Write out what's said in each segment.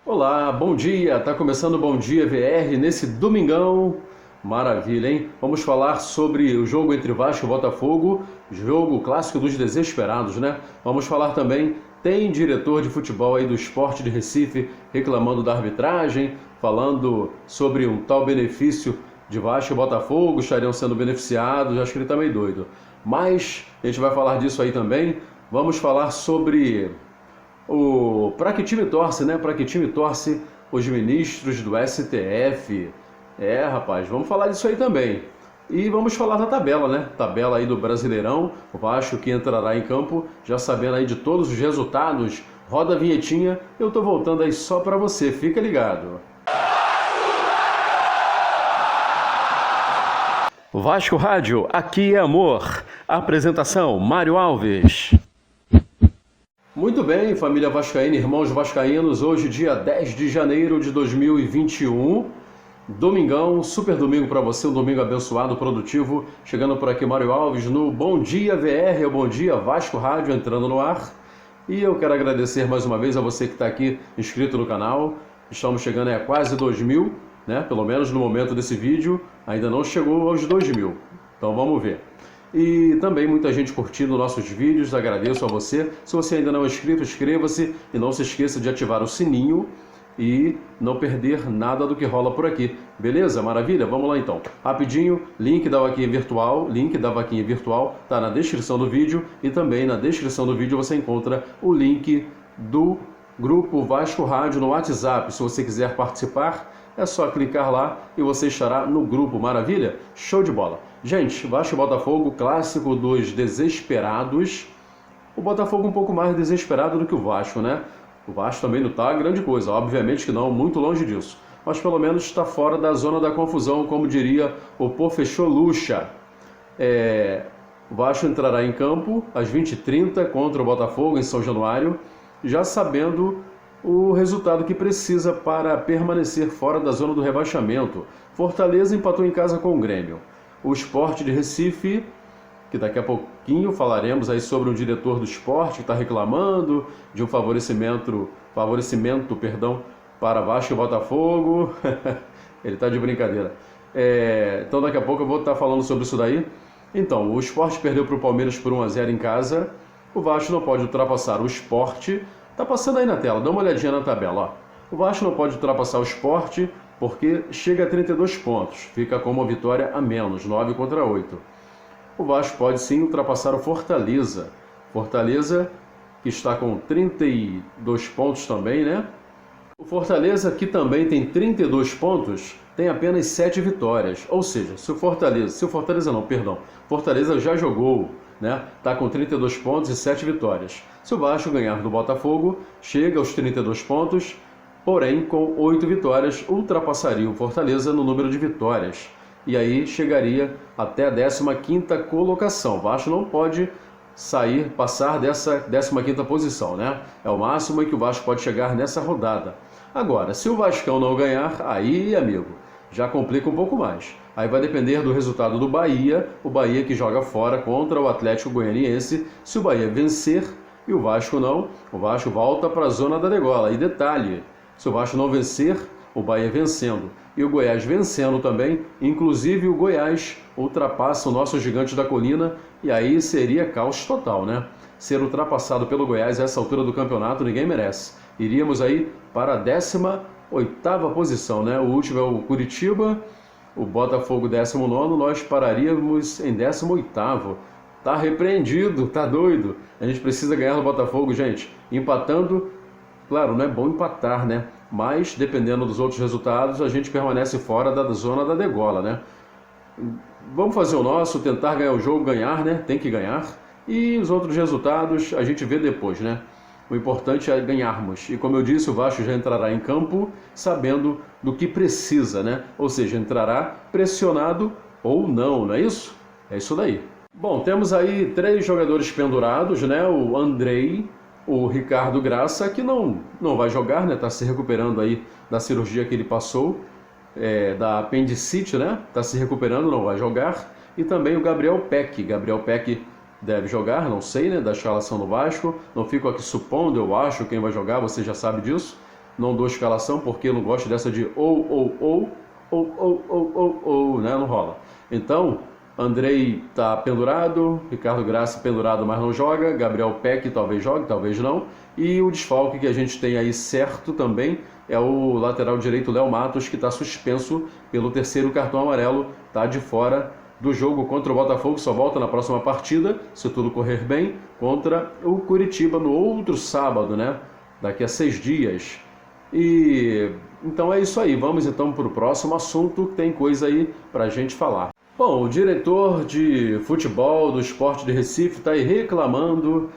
Olá, bom dia. Tá começando o Bom Dia VR nesse domingão. Maravilha, hein? Vamos falar sobre o jogo entre Vasco e Botafogo, jogo clássico dos desesperados, né? Vamos falar também, tem diretor de futebol aí do Sport de Recife reclamando da arbitragem, falando sobre um tal benefício de Vasco e Botafogo, estariam sendo beneficiados, acho que ele tá meio doido. Mas a gente vai falar disso aí também. Vamos falar sobre para que time torce, né? Para que time torce os ministros do STF. Rapaz, vamos falar disso aí também. E vamos falar da tabela, né? Tabela aí do Brasileirão, o Vasco que entrará em campo, já sabendo aí de todos os resultados. Roda a vinhetinha, eu tô voltando aí só para você, fica ligado. Vasco Rádio, aqui é amor. Apresentação, Mário Alves. Muito bem, família vascaína, irmãos vascaínos, hoje dia 10 de janeiro de 2021, domingão, super domingo para você, um domingo abençoado, produtivo, chegando por aqui Mário Alves no Bom Dia VR, o Bom Dia Vasco Rádio entrando no ar, e eu quero agradecer mais uma vez a você que está aqui inscrito no canal, estamos chegando a quase 2.000, né, pelo menos no momento desse vídeo, ainda não chegou aos 2.000, então vamos ver. E também muita gente curtindo nossos vídeos, agradeço a você. Se você ainda não é inscrito, inscreva-se e não se esqueça de ativar o sininho e não perder nada do que rola por aqui. Beleza? Maravilha? Vamos lá então. Rapidinho, link da vaquinha virtual tá na descrição do vídeo e também na descrição do vídeo você encontra o link do grupo Vasco Rádio no WhatsApp. Se você quiser participar, é só clicar lá e você estará no grupo. Maravilha? Show de bola! Gente, Vasco e Botafogo, clássico dos desesperados. O Botafogo um pouco mais desesperado do que o Vasco, né? O Vasco também não tá grande coisa, obviamente que não, muito longe disso. Mas pelo menos está fora da zona da confusão, como diria o Professor Lucha. O Vasco entrará em campo às 20h30 contra o Botafogo em São Januário, já sabendo o resultado que precisa para permanecer fora da zona do rebaixamento. Fortaleza empatou em casa com o Grêmio. O Sport de Recife, que daqui a pouquinho falaremos aí sobre um diretor do Sport que está reclamando de um favorecimento, para Vasco e Botafogo. Ele está de brincadeira. Então daqui a pouco eu vou estar falando sobre isso daí. Então, o Sport perdeu para o Palmeiras por 1-0 em casa. O Vasco não pode ultrapassar o Sport. Tá passando aí na tela, dá uma olhadinha na tabela. Ó. O Vasco não pode ultrapassar o Sport porque chega a 32 pontos, fica com uma vitória a menos, 9 contra 8. O Vasco pode sim ultrapassar o Fortaleza. Fortaleza que está com 32 pontos também, né? O Fortaleza, que também tem 32 pontos, tem apenas 7 vitórias. Ou seja, Fortaleza já jogou, né? Tá com 32 pontos e 7 vitórias. Se o Vasco ganhar do Botafogo, chega aos 32 pontos, porém com 8 vitórias, ultrapassaria o Fortaleza no número de vitórias. E aí chegaria até a 15ª colocação. O Vasco não pode passar dessa 15ª posição, né? É o máximo em que o Vasco pode chegar nessa rodada. Agora, se o Vascão não ganhar, aí, amigo, já complica um pouco mais. Aí vai depender do resultado do Bahia, o Bahia que joga fora contra o Atlético Goianiense. Se o Bahia vencer e o Vasco não, o Vasco volta para a zona da degola. E detalhe, se o Vasco não vencer, o Bahia vencendo e o Goiás vencendo também, inclusive o Goiás ultrapassa o nosso gigante da colina e aí seria caos total, né? Ser ultrapassado pelo Goiás a essa altura do campeonato ninguém merece. Iríamos aí para a 18ª posição, né? O último é o Curitiba, o Botafogo 19º, nós pararíamos em 18º. Tá repreendido, tá doido. A gente precisa ganhar no Botafogo, gente. Empatando, claro, não é bom empatar, né? Mas, dependendo dos outros resultados, a gente permanece fora da zona da degola, né? Vamos fazer o nosso, tentar ganhar o jogo, ganhar, né? Tem que ganhar. E os outros resultados a gente vê depois, né? O importante é ganharmos. E como eu disse, o Vasco já entrará em campo sabendo do que precisa, né? Ou seja, entrará pressionado ou não é isso? É isso daí. Bom, temos aí 3 jogadores pendurados, né? O Andrei, o Ricardo Graça, que não vai jogar, né? Tá se recuperando aí da cirurgia que ele passou, da apendicite, né? Tá se recuperando, não vai jogar. E também o Gabriel Peck. Gabriel Peck deve jogar, não sei, né? Da escalação do Vasco. Não fico aqui supondo, eu acho, quem vai jogar, você já sabe disso. não dou escalação porque eu não gosto dessa de né? Não rola. Então, Andrei tá pendurado, Ricardo Graça pendurado, mas não joga, Gabriel Peck talvez jogue, talvez não, e o desfalque que a gente tem aí certo também é o lateral direito Léo Matos, que está suspenso pelo terceiro cartão amarelo, está de fora do jogo contra o Botafogo, só volta na próxima partida, se tudo correr bem, contra o Curitiba no outro sábado, né? Daqui a 6 dias. E então é isso aí, vamos então para o próximo assunto, tem coisa aí para a gente falar. Bom, o diretor de futebol do Sport de Recife está aí reclamando,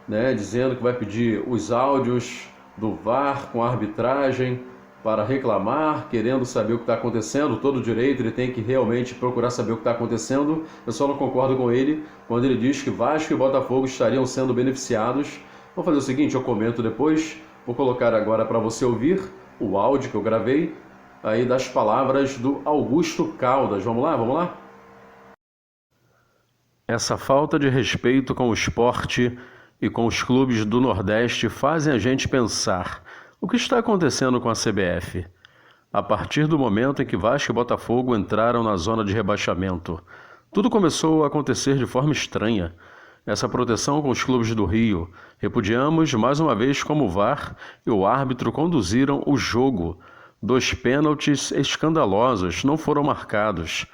né, dizendo que vai pedir os áudios do VAR com a arbitragem para reclamar, querendo saber o que está acontecendo, todo direito, ele tem que realmente procurar saber o que está acontecendo. Eu só não concordo com ele quando ele diz que Vasco e Botafogo estariam sendo beneficiados. Vou fazer o seguinte, eu comento depois, vou colocar agora para você ouvir o áudio que eu gravei aí das palavras do Augusto Caldas. Vamos lá, vamos lá? Essa falta de respeito com o esporte e com os clubes do Nordeste fazem a gente pensar o que está acontecendo com a CBF. A partir do momento em que Vasco e Botafogo entraram na zona de rebaixamento, tudo começou a acontecer de forma estranha. Essa proteção com os clubes do Rio, repudiamos mais uma vez como o VAR e o árbitro conduziram o jogo. 2 pênaltis escandalosos não foram marcados.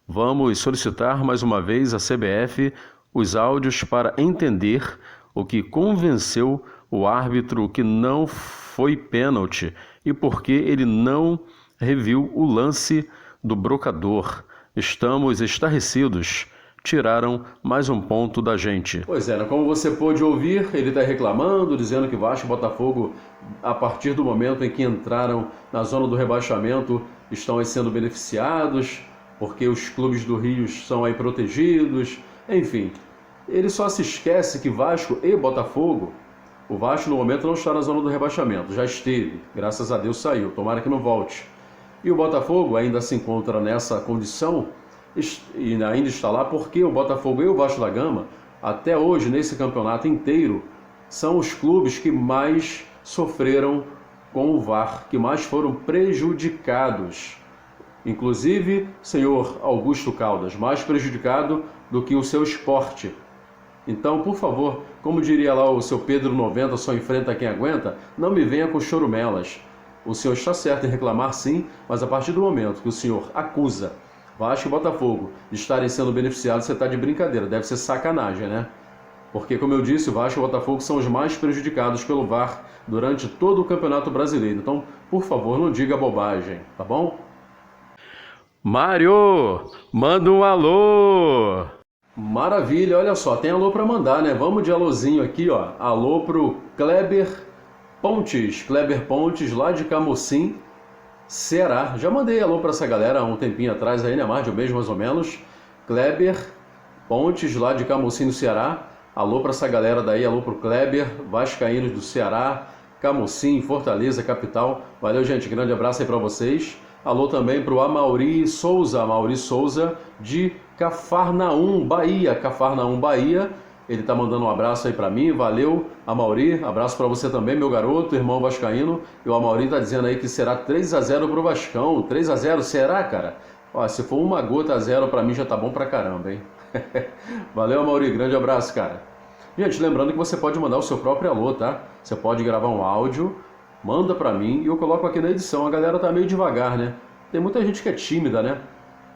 Vamos solicitar mais uma vez à CBF os áudios para entender o que convenceu o árbitro que não foi pênalti e por que ele não reviu o lance do brocador. Estamos estarrecidos. Tiraram mais um ponto da gente. Pois é, como você pôde ouvir, ele está reclamando, dizendo que Vasco e Botafogo, a partir do momento em que entraram na zona do rebaixamento, estão aí sendo beneficiados, porque os clubes do Rio são aí protegidos, enfim. Ele só se esquece que Vasco e Botafogo, o Vasco no momento não está na zona do rebaixamento, já esteve, graças a Deus saiu, tomara que não volte. E o Botafogo ainda se encontra nessa condição e ainda está lá porque o Botafogo e o Vasco da Gama, até hoje nesse campeonato inteiro, são os clubes que mais sofreram com o VAR, que mais foram prejudicados. Inclusive, senhor Augusto Caldas, mais prejudicado do que o seu esporte. Então, por favor, como diria lá o seu Pedro 90, só enfrenta quem aguenta, não me venha com chorumelas. O senhor está certo em reclamar sim, mas a partir do momento que o senhor acusa Vasco e Botafogo de estarem sendo beneficiados, você está de brincadeira, deve ser sacanagem, né? Porque, como eu disse, o Vasco e o Botafogo são os mais prejudicados pelo VAR durante todo o Campeonato Brasileiro. Então, por favor, não diga bobagem, tá bom? Mário, manda um alô! Maravilha, olha só, tem alô para mandar, né? Vamos de alôzinho aqui, ó. Alô pro Kleber Pontes, lá de Camocim, Ceará. Já mandei alô para essa galera há um tempinho atrás aí, né? Mais de um mês mais ou menos. Kleber Pontes, lá de Camocim, no Ceará. Alô para essa galera daí, alô pro Kleber, vascaínos do Ceará, Camocim, Fortaleza, capital. Valeu, gente, grande abraço aí para vocês. Alô também pro Amauri Souza, de Cafarnaum, Bahia. Ele tá mandando um abraço aí para mim, valeu, Amauri. Abraço para você também, meu garoto, irmão vascaíno. E o Amauri tá dizendo aí que será 3-0 pro Vascão. 3-0, será, cara? Ó, se for uma gota a zero, para mim já tá bom pra caramba, hein? Valeu, Amauri, grande abraço, cara. Gente, lembrando que você pode mandar o seu próprio alô, tá? Você pode gravar um áudio, manda pra mim e eu coloco aqui na edição. A galera tá meio devagar, né? Tem muita gente que é tímida, né?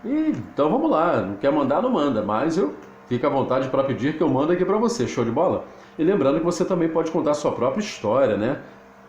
E, então vamos lá, não quer mandar, não manda, mas eu fico à vontade para pedir que eu mando aqui para você, show de bola? E lembrando que você também pode contar a sua própria história, né?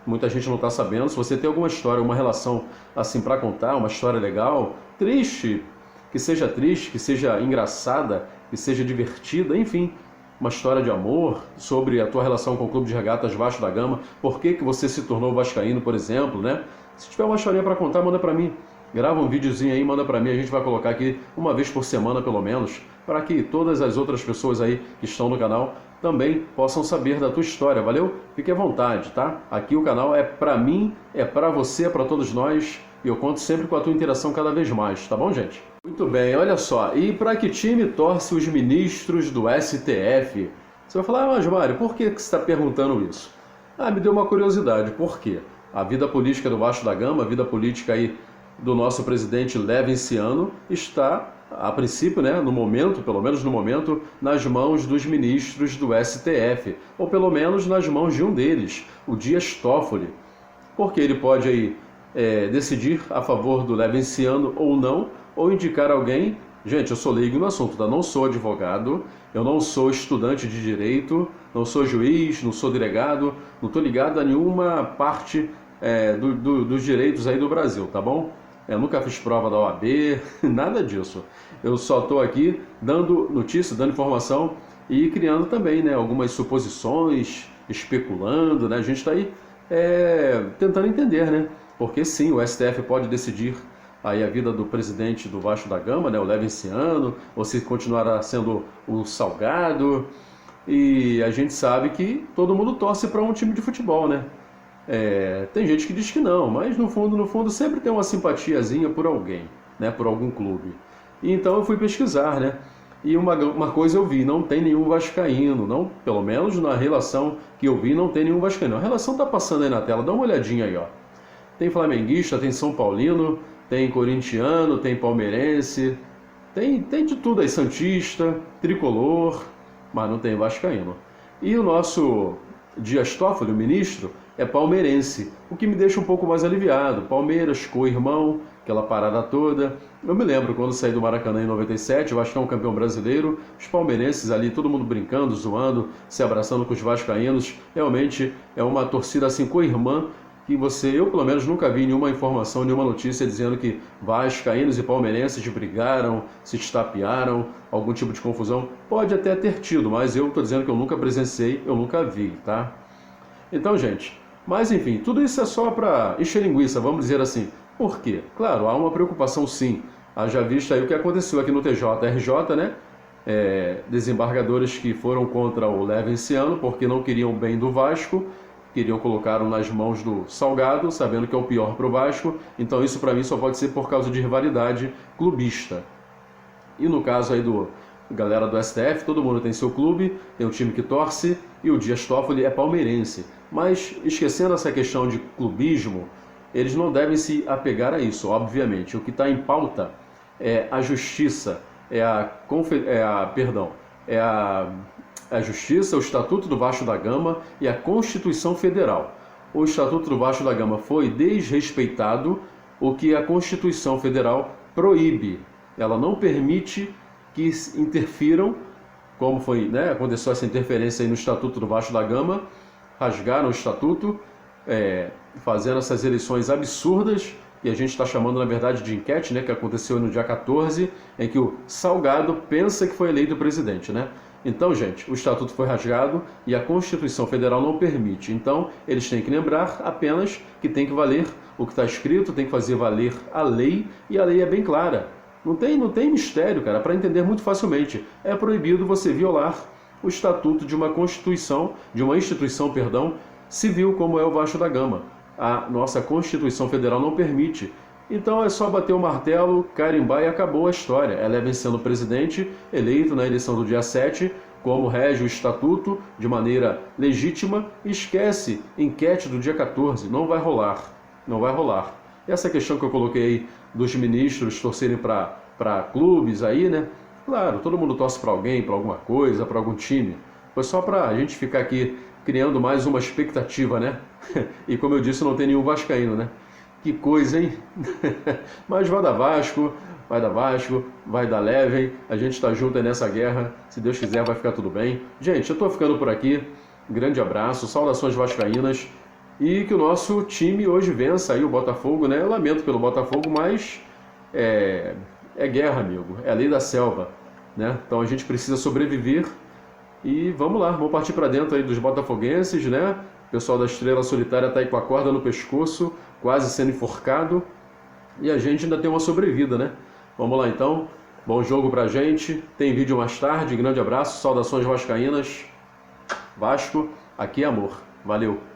Muita gente não está sabendo. Se você tem alguma história, uma relação assim para contar, uma história legal, triste, que seja engraçada, que seja divertida, enfim, uma história de amor sobre a tua relação com o Clube de Regatas Vasco da Gama, por que você se tornou vascaíno, por exemplo, né? Se tiver uma historinha para contar, manda para mim. Grava um videozinho aí, manda para mim, a gente vai colocar aqui uma vez por semana pelo menos, para que todas as outras pessoas aí que estão no canal também possam saber da tua história, valeu? Fique à vontade, tá? Aqui o canal é para mim, é para você, é para todos nós, e eu conto sempre com a tua interação cada vez mais, tá bom, gente? Muito bem, olha só, e para que time torce os ministros do STF? Você vai falar, mas Mário, por que você está perguntando isso? Ah, me deu uma curiosidade, por quê? A vida política do Vasco da Gama, a vida política aí do nosso presidente Levinciano está, a princípio, né, no momento, pelo menos no momento, nas mãos dos ministros do STF, ou pelo menos nas mãos de um deles, o Dias Toffoli, porque ele pode aí decidir a favor do Levinciano ou não, ou indicar alguém. Gente, eu sou leigo no assunto, tá? Não sou advogado, eu não sou estudante de direito, não sou juiz, não sou delegado, não estou ligado a nenhuma parte dos direitos aí do Brasil, tá bom? Eu nunca fiz prova da OAB, nada disso. Eu só estou aqui dando notícia, dando informação e criando também, né, algumas suposições, especulando, né? A gente está aí tentando entender, né? Porque sim, o STF pode decidir aí a vida do presidente do Vasco da Gama, né, o Levinciano, ou se continuará sendo o Salgado. E a gente sabe que todo mundo torce para um time de futebol, né? Tem gente que diz que não, mas no fundo sempre tem uma simpatiazinha por alguém, né, por algum clube. E então eu fui pesquisar, né? E uma coisa eu vi, não tem nenhum vascaíno, não, pelo menos na relação que eu vi, não tem nenhum vascaíno. A relação tá passando aí na tela, dá uma olhadinha aí, ó. Tem flamenguista, tem São Paulino, tem corintiano, tem palmeirense, tem de tudo aí, santista, tricolor, mas não tem vascaíno. E o nosso Dias Toffoli, o ministro, é palmeirense, o que me deixa um pouco mais aliviado. Palmeiras, co-irmão, aquela parada toda. Eu me lembro quando saí do Maracanã em 97, o Vasco é um campeão brasileiro, os palmeirenses ali, todo mundo brincando, zoando, se abraçando com os vascaínos. Realmente é uma torcida assim co-irmã, que eu pelo menos nunca vi nenhuma informação, nenhuma notícia dizendo que vascaínos e palmeirenses brigaram, se estapearam, algum tipo de confusão. Pode até ter tido, mas eu estou dizendo que eu nunca presenciei, eu nunca vi, tá? Então, gente, mas enfim, tudo isso é só para encher linguiça, vamos dizer assim. Por quê? Claro, há uma preocupação sim. Haja visto aí o que aconteceu aqui no TJRJ, né? Desembargadores que foram contra o Levinciano porque não queriam o bem do Vasco, queriam colocar nas mãos do Salgado, sabendo que é o pior para o Vasco. Então isso para mim só pode ser por causa de rivalidade clubista. E no caso aí do galera do STF, todo mundo tem seu clube, tem um time que torce, e o Dias Toffoli é palmeirense. Mas esquecendo essa questão de clubismo, eles não se apegar a isso, obviamente. O que está em pauta é a justiça, a Justiça, o Estatuto do Vasco da Gama e a Constituição Federal. O Estatuto do Vasco da Gama foi desrespeitado, o que a Constituição Federal proíbe. Ela não permite que interfiram, como foi, né, aconteceu essa interferência aí no Estatuto do Vasco da Gama, rasgaram o Estatuto, fazendo essas eleições absurdas, que a gente está chamando, na verdade, de enquete, né, que aconteceu no dia 14, em que o Salgado pensa que foi eleito presidente, né? Então, gente, o Estatuto foi rasgado e a Constituição Federal não permite. Então, eles têm que lembrar apenas que tem que valer o que está escrito, tem que fazer valer a lei, e a lei é bem clara. Não tem mistério, cara, para entender muito facilmente. É proibido você violar o Estatuto de uma Constituição, de uma instituição, civil como é o Vasco da Gama. A nossa Constituição Federal não permite. Então é só bater o martelo, carimbar e acabou a história. Ela é vencendo o presidente, eleito na eleição do dia 7, como rege o estatuto, de maneira legítima, e esquece enquete do dia 14. Não vai rolar. Não vai rolar. E essa questão que eu coloquei aí dos ministros torcerem para clubes aí, né? Claro, todo mundo torce para alguém, para alguma coisa, para algum time. Foi só para a gente ficar aqui criando mais uma expectativa, né? E como eu disse, não tem nenhum vascaíno, né? Que coisa, hein? Mas vai dar Vasco, vai dar Leven. A gente está junto aí nessa guerra. Se Deus quiser, vai ficar tudo bem. Gente, eu estou ficando por aqui. Um grande abraço, saudações vascaínas. E que o nosso time hoje vença aí o Botafogo, né? Eu lamento pelo Botafogo, mas é guerra, amigo. É a lei da selva, né? Então a gente precisa sobreviver. E vamos lá, vamos partir para dentro aí dos botafoguenses, né? O pessoal da Estrela Solitária está aí com a corda no pescoço, quase sendo enforcado. E a gente ainda tem uma sobrevida, né? Vamos lá então. Bom jogo pra gente. Tem vídeo mais tarde. Grande abraço. Saudações vascaínas. Vasco, aqui é amor. Valeu.